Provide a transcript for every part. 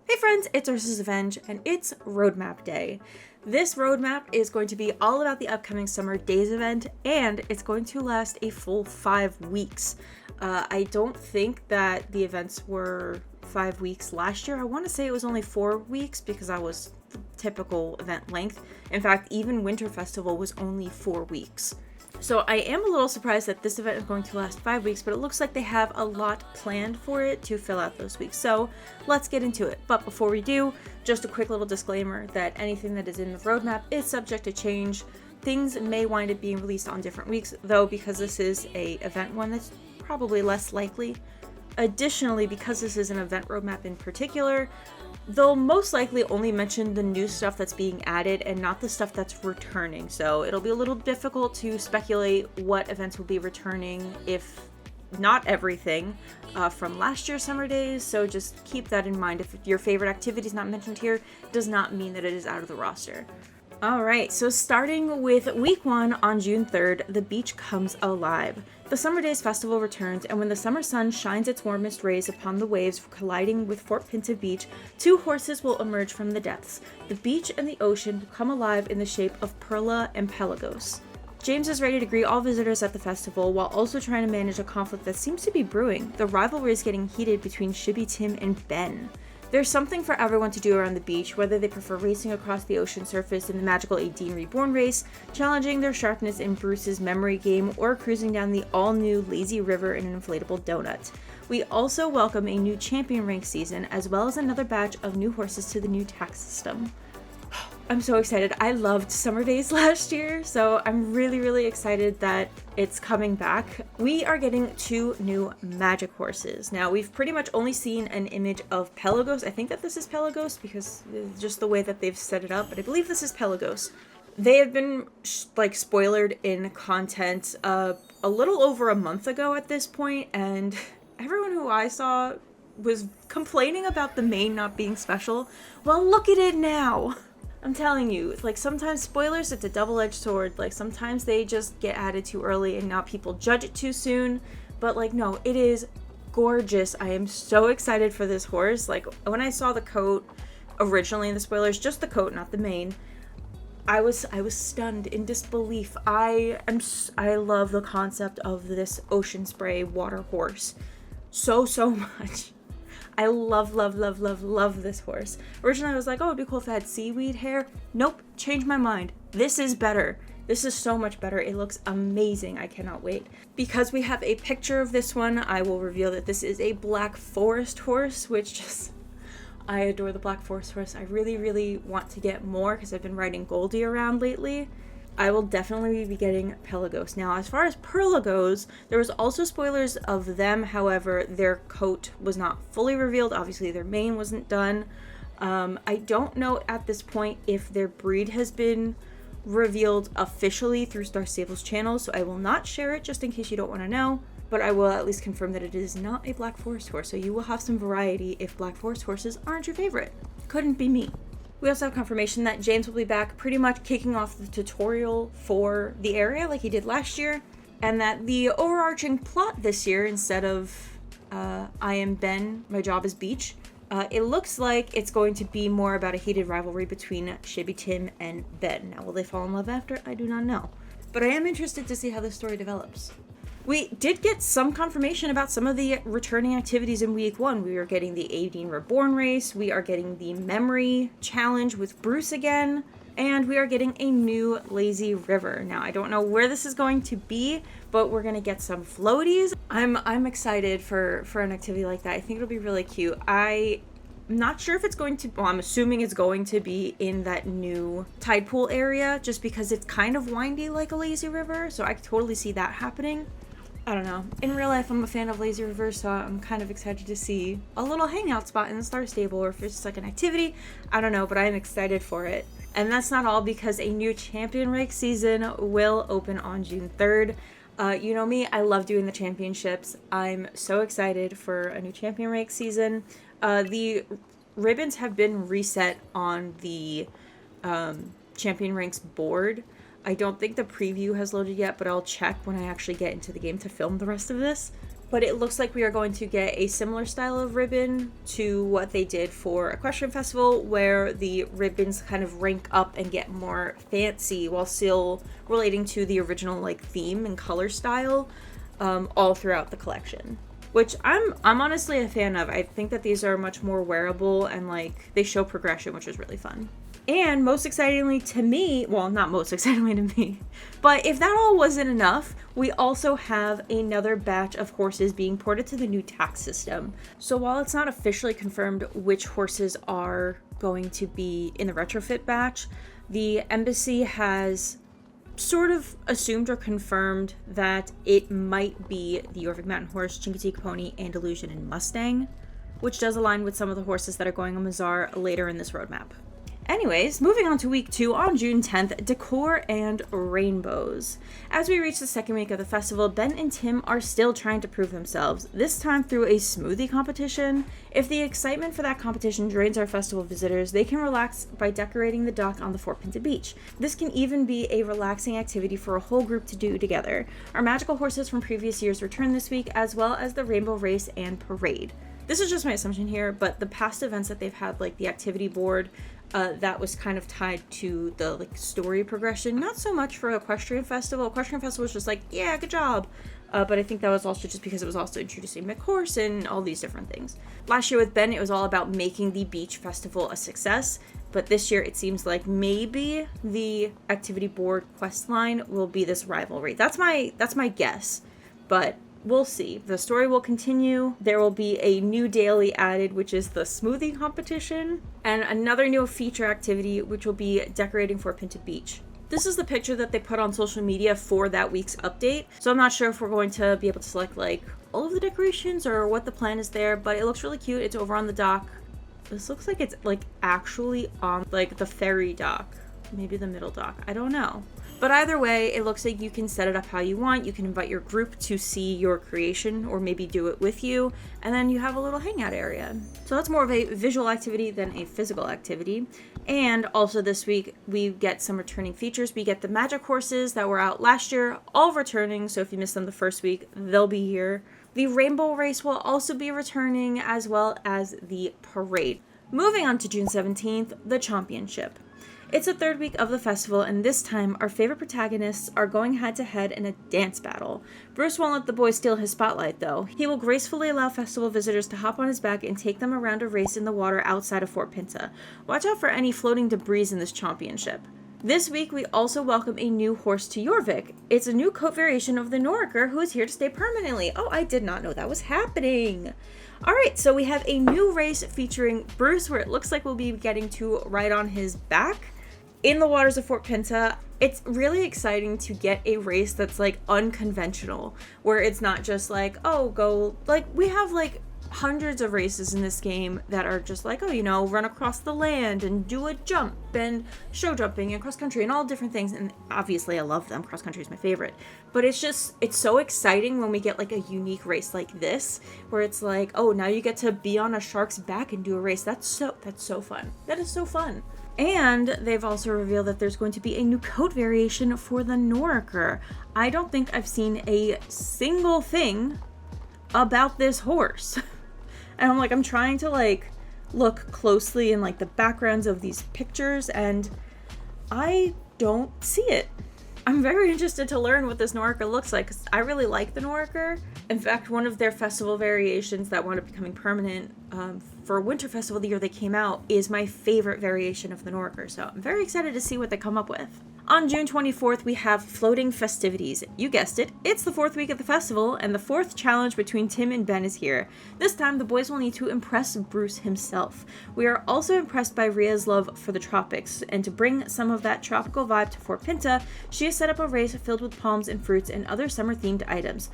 Hey friends, it's UrsulasRevenge, and it's Roadmap Day. This roadmap is going to be all about the upcoming Summer Daze event, and it's going to last a full 5 weeks. I don't think that the events were 5 weeks last year. I want to say it was only 4 weeks because that was the typical event length. In fact, even Winter Festival was only 4 weeks. So I am a little surprised that this event is going to last 5 weeks, but it looks like they have a lot planned for it to fill out those weeks. So let's get into it. But before we do, just a quick little disclaimer that anything that is in the roadmap is subject to change. Things may wind up being released on different weeks, though, because this is a event one, that's probably less likely. Additionally, because this is an event roadmap in particular, they'll most likely only mention the new stuff that's being added and not the stuff that's returning. So it'll be a little difficult to speculate what events will be returning, if not everything, from last year's Summer Days. So just keep that in mind. If your favorite activity is not mentioned here, it does not mean that it is out of the roster. Alright, so starting with week 1 on June 3rd, the beach comes alive. The Summer Days Festival returns, and when the summer sun shines its warmest rays upon the waves colliding with Fort Pinta Beach, 2 horses will emerge from the depths. The beach and the ocean come alive in the shape of Perla and Pelagos. James is ready to greet all visitors at the festival while also trying to manage a conflict that seems to be brewing. The rivalry is getting heated between Shibby Tim and Ben. There's something for everyone to do around the beach, whether they prefer racing across the ocean surface in the magical 18 Reborn race, challenging their sharpness in Bruce's memory game, or cruising down the all-new lazy river in an inflatable donut. We also welcome a new champion rank season, as well as another batch of new horses to the new tax system. I'm so excited. I loved Summer Days last year, so I'm really excited that it's coming back. We are getting 2 new magic horses. Now, we've pretty much only seen an image of Pelagos. I think that this is Pelagos because just the way that they've set it up, but I believe this is Pelagos. They have been spoilered in content a little over a month ago at this point, and everyone who I saw was complaining about the mane not being special. Well, look at it now. I'm telling you, sometimes spoilers, it's a double-edged sword. Sometimes they just get added too early and now people judge it too soon. But no, it is gorgeous. I am so excited for this horse. When I saw the coat originally in the spoilers, just the coat, not the mane, I was stunned in disbelief. I love the concept of this ocean spray water horse so much. I love this horse. Originally I was like, oh, it'd be cool if it had seaweed hair. Nope, changed my mind. This is better. This is so much better. It looks amazing. I cannot wait. Because we have a picture of this one, I will reveal that this is a Black Forest horse, which I adore the Black Forest horse. I really want to get more because I've been riding Goldie around lately. I will definitely be getting Pelagos. Now, as far as Perla goes, there was also spoilers of them. However, their coat was not fully revealed. Obviously, their mane wasn't done. I don't know at this point if their breed has been revealed officially through Star Stable's channel, so I will not share it just in case you don't want to know. But I will at least confirm that it is not a Black Forest horse, so you will have some variety if Black Forest horses aren't your favorite. Couldn't be me. We also have confirmation that James will be back pretty much kicking off the tutorial for the area like he did last year, and that the overarching plot this year, instead of I am Ben, my job is beach, it looks like it's going to be more about a heated rivalry between Shibby Tim and Ben. Now, will they fall in love after? I do not know. But I am interested to see how the story develops. We did get some confirmation about some of the returning activities in week 1. We are getting the 18 Reborn race, we are getting the memory challenge with Bruce again, and we are getting a new lazy river. Now, I don't know where this is going to be, but we're going to get some floaties. I'm excited for an activity like that. I think it'll be really cute. I'm not sure if it's going to, well, I'm assuming it's going to be in that new tide pool area, just because it's kind of windy like a lazy river, so I could totally see that happening. I don't know. In real life, I'm a fan of lazy rivers, so I'm kind of excited to see a little hangout spot in the Star Stable, or if it's just an activity. I don't know, but I'm excited for it. And that's not all, because a new champion rank season will open on June 3rd. You know me, I love doing the championships. I'm so excited for a new champion rank season. The ribbons have been reset on the champion ranks board. I don't think the preview has loaded yet, but I'll check when I actually get into the game to film the rest of this. but it looks like we are going to get a similar style of ribbon to what they did for Equestrian Festival, where the ribbons kind of rank up and get more fancy while still relating to the original like theme and color style all throughout the collection, which I'm honestly a fan of. I think that these are much more wearable and like they show progression, which is really fun. And most excitingly to me, well, not most excitingly to me, but if that all wasn't enough, we also have another batch of horses being ported to the new tax system. So while it's not officially confirmed which horses are going to be in the retrofit batch, the embassy has sort of assumed or confirmed that it might be the Jorvik Mountain Horse, Chincoteague Pony, Andalusian, and Mustang, which does align with some of the horses that are going on Bazaar later in this roadmap. Anyways, moving on to week 2 on June 10th, Decor and Rainbows. As we reach the second week of the festival, Ben and Tim are still trying to prove themselves, this time through a smoothie competition. If the excitement for that competition drains our festival visitors, they can relax by decorating the dock on the Fort Pinta Beach. This can even be a relaxing activity for a whole group to do together. Our magical horses from previous years return this week, as well as the Rainbow Race and Parade. This is just my assumption here, but the past events that they've had, like the activity board, that was kind of tied to the like story progression. Not so much for Equestrian Festival. Equestrian Festival was just like, yeah, good job. But I think that was also just because it was also introducing McHorse and all these different things. Last year with Ben, it was all about making the beach festival a success. But this year, it seems like maybe the activity board quest line will be this rivalry. That's my guess. But we'll see. The story will continue. There will be a new daily added, which is the smoothie competition, and another new feature activity, which will be decorating for Pinta Beach. This is the picture that they put on social media for that week's update. So I'm not sure if we're going to be able to select like all of the decorations or what the plan is there, but it looks really cute. It's over on the dock. This looks like it's like actually on like the ferry dock, maybe the middle dock. I don't know. But either way, it looks like you can set it up how you want. You can invite your group to see your creation or maybe do it with you. And then you have a little hangout area. So that's more of a visual activity than a physical activity. And also this week, we get some returning features. We get the magic horses that were out last year, all returning. So if you missed them the first week, they'll be here. The Rainbow Race will also be returning, as well as the parade. Moving on to June 17th, the Chomp-ionship. It's the third week of the festival, and this time, our favorite protagonists are going head-to-head in a dance battle. Bruce won't let the boys steal his spotlight, though. He will gracefully allow festival visitors to hop on his back and take them around a race in the water outside of Fort Pinta. Watch out for any floating debris in this Chomp-ionship. This week, we also welcome a new horse to Jorvik. It's a new coat variation of the Noriker, who is here to stay permanently. Oh, I did not know that was happening. Alright, so we have a new race featuring Bruce, where it looks like we'll be getting to ride on his back in the waters of Fort Pinta. It's really exciting to get a race that's like unconventional, where it's not just like, oh, go, like we have like hundreds of races in this game that are just like, oh, you know, run across the land and do a jump and show jumping and cross country and all different things. And obviously I love them. Cross country is my favorite. But it's so exciting when we get like a unique race like this, where it's like, oh, now you get to be on a shark's back and do a race. That's so fun. That is so fun. And they've also revealed that there's going to be a new coat variation for the Noriker. I don't think I've seen a single thing about this horse. And I'm trying to like look closely in like the backgrounds of these pictures, and I don't see it. I'm very interested to learn what this Noriker looks like, because I really like the Noriker. In fact, one of their festival variations that wound up becoming permanent for Winter Festival the year they came out is my favorite variation of the Noriker, so I'm very excited to see what they come up with. On June 24th, we have Floating Festivities. You guessed it, it's the 4th week of the festival, and the 4th challenge between Tim and Ben is here. This time, the boys will need to impress Bruce himself. We are also impressed by Ria's love for the tropics, and to bring some of that tropical vibe to Fort Pinta, she has set up a race filled with palms and fruits and other summer-themed items.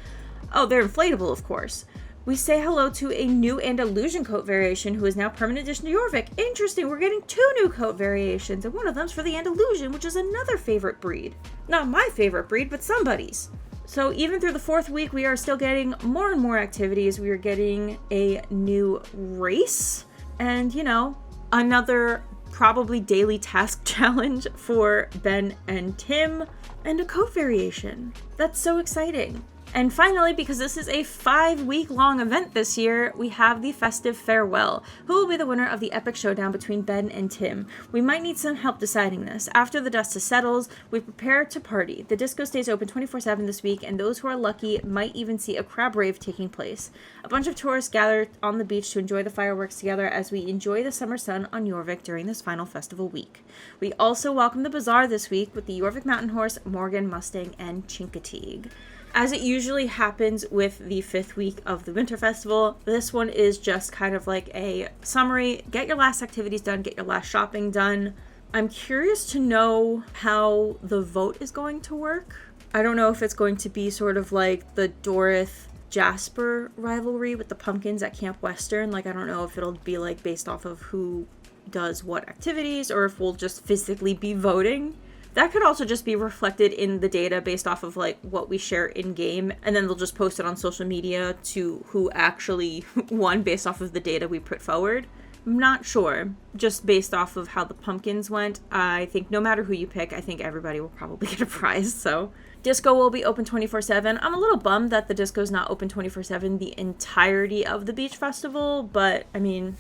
Oh, they're inflatable, of course. We say hello to a new Andalusian coat variation who is now permanent addition to Jorvik. Interesting, we're getting 2 new coat variations, and one of them's for the Andalusian, which is another favorite breed. Not my favorite breed, but somebody's. So even through the 4th week, we are still getting more and more activities. We are getting a new race, and, you know, another probably daily task challenge for Ben and Tim, and a coat variation. That's so exciting. And finally, because this is a 5-week-long event this year, we have the Festive Farewell. Who will be the winner of the epic showdown between Ben and Tim? We might need some help deciding this. After the dust settles, we prepare to party. The disco stays open 24/7 this week, and those who are lucky might even see a crab rave taking place. A bunch of tourists gather on the beach to enjoy the fireworks together as we enjoy the summer sun on Jorvik during this final festival week. We also welcome the bazaar this week with the Jorvik Mountain Horse, Morgan, Mustang, and Chincoteague. As it usually happens with the 5th week of the Winter Festival, this one is just kind of like a summary. Get your last activities done, get your last shopping done. I'm curious to know how the vote is going to work. I don't know if it's going to be sort of like the Dorith-Jasper rivalry with the pumpkins at Camp Western. Like, I don't know if it'll be like based off of who does what activities, or if we'll just physically be voting. That could also just be reflected in the data based off of like what we share in game, and then they'll just post it on social media to who actually won based off of the data we put forward. I'm not sure. Just based off of how the pumpkins went, I think no matter who you pick, I think everybody will probably get a prize. So disco will be open 24/7. I'm a little bummed that the disco's not open 24/7 the entirety of the beach festival, but I mean,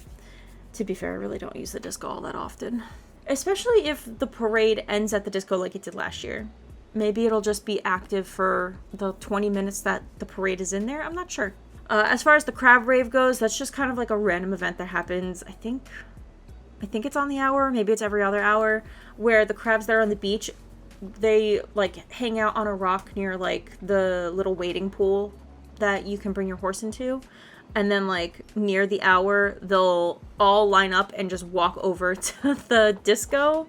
to be fair, I really don't use the disco all that often. Especially if the parade ends at the disco like it did last year. Maybe it'll just be active for the 20 minutes that the parade is in there. I'm not sure. As far as the crab rave goes, that's just kind of like a random event that happens. I think it's on the hour. Maybe it's every other hour, where the crabs that are on the beach, they like hang out on a rock near like the little wading pool that you can bring your horse into. And then, like, near the hour, they'll all line up and just walk over to the disco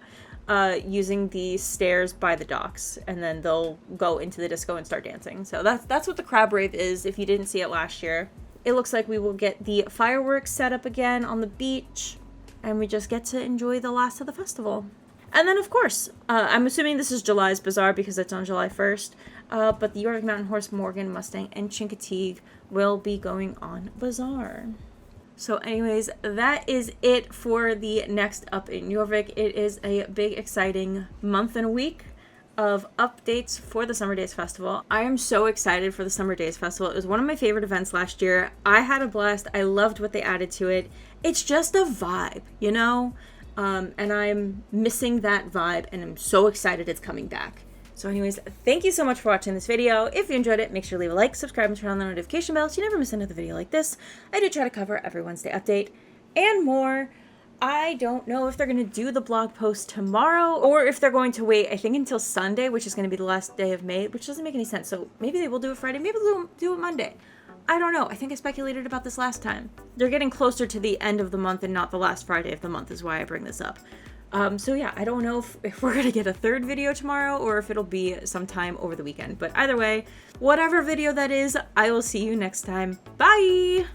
using the stairs by the docks. And then they'll go into the disco and start dancing. So that's what the crab rave is, if you didn't see it last year. It looks like we will get the fireworks set up again on the beach. And we just get to enjoy the last of the festival. And then, of course, I'm assuming this is July's Bazaar because it's on July 1st. But the Jorvik Mountain Horse, Morgan, Mustang, and Chincoteague will be going on Bazaar. So anyways, that is it for the next up in Jorvik. It is a big, exciting month and a week of updates for the Summer Daze Festival. I am so excited for the Summer Daze Festival. It was one of my favorite events last year. I had a blast. I loved what they added to it. It's just a vibe, you know? And I'm missing that vibe, and I'm so excited it's coming back. So anyways, thank you so much for watching this video. If you enjoyed it, make sure to leave a like, subscribe, and turn on the notification bell so you never miss another video like this. I do try to cover every Wednesday update and more. I don't know if they're going to do the blog post tomorrow or if they're going to wait, I think, until Sunday, which is going to be the last day of May, which doesn't make any sense. So maybe they will do it Friday, maybe they'll do it Monday. I don't know. I think I speculated about this last time. They're getting closer to the end of the month and not the last Friday of the month is why I bring this up. So yeah, I don't know if we're going to get a third video tomorrow or if it'll be sometime over the weekend. But either way, whatever video that is, I will see you next time. Bye!